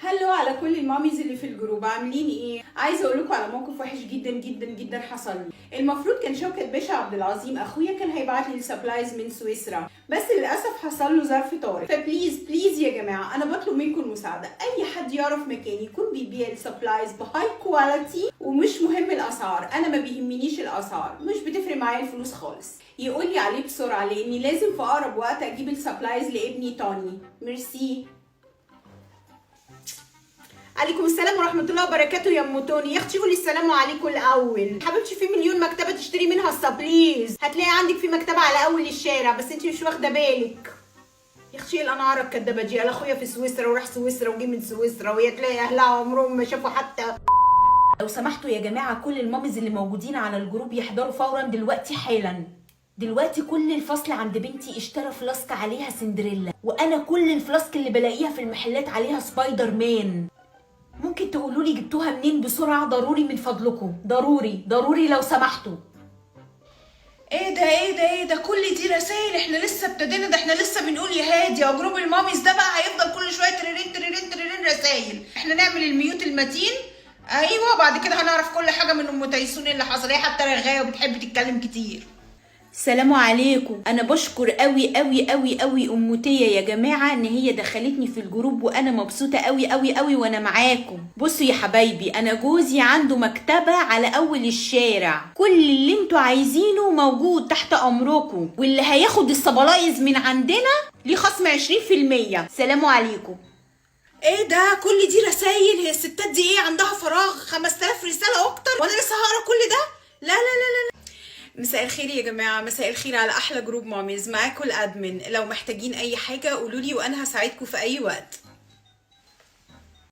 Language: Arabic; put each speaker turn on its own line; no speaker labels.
هلو على كل الماميز اللي في الجروب، عاملين ايه؟ عايزه اقول لكم على موقف وحش جدا جدا جدا حصل لي. المفروض كان شوكت باشا عبد العظيم اخويا كان هيبعت لي السبلايز من سويسرا، بس للاسف حصل له ظرف طارئ. فبليز بليز يا جماعه انا بطلب منكم المساعده، اي حد يعرف مكان يكون بيبيع السبلايز بهاي كواليتي، ومش مهم الاسعار، انا ما بيهمنيش الاسعار، مش بتفرق معايا الفلوس خالص، يقول لي عليه بسرعه لاني لازم في اقرب وقت اجيب السبلايز لابني توني. ميرسي. عليكم السلام ورحمه الله وبركاته يا ام توني. يا اختي قولي السلام عليكم الاول. حبيبتي في مليون مكتبه تشتري منها السبليز، هتلاقي عندك في مكتبه على اول الشارع بس انت مش واخده بالك. يا اختي الانعاره الكدابه دي، انا اخويا في سويسرا وراح سويسرا وجي من سويسرا، وهي تلاقي اهلها عمرهم ما شافوا حتى. لو سمحتوا يا جماعه كل المامز اللي موجودين على الجروب يحضروا فورا دلوقتي حالا. دلوقتي كل الفصل عند بنتي اشترى فلاسك عليها سندريلا، وانا كل الفلاسك اللي بلاقيها في المحلات عليها سبايدر مان. ممكن تقولوا لي جبتوها منين بسرعه؟ ضروري من فضلكم، ضروري ضروري لو سمحتوا.
ايه ده كل دي رسائل؟ احنا لسه ابتدينا، ده احنا لسه بنقول يا هادي. يا جروب الماميز ده بقى هيفضل كل شويه تريرين تريرين تريرين رسائل. احنا نعمل الميوت المتين، ايوه، بعد كده هنعرف كل حاجه من ام تيسون اللي حصل. هي حتى رغايه وبتحب تتكلم كتير.
السلام عليكم. انا بشكر قوي قوي قوي قوي ام تيا يا جماعه ان هي دخلتني في الجروب، وانا مبسوطه قوي قوي قوي وانا معاكم. بصوا يا حبايبي، انا جوزي عنده مكتبه على اول الشارع، كل اللي انتوا عايزينه موجود تحت امركم، واللي هياخد السبلايز من عندنا ليه خصم 20%. سلام عليكم.
ايه ده كل دي رسائل؟ هي الستات دي ايه عندها فراغ؟ 5000 رساله اكتر وانا لسه هقرا كل ده؟ لا لا لا لا. مساء الخير يا جماعه، مساء الخير على احلى جروب ماميز. معاكم الادمن، لو محتاجين اي حاجه قولوا لي وانا هساعدكم في اي وقت.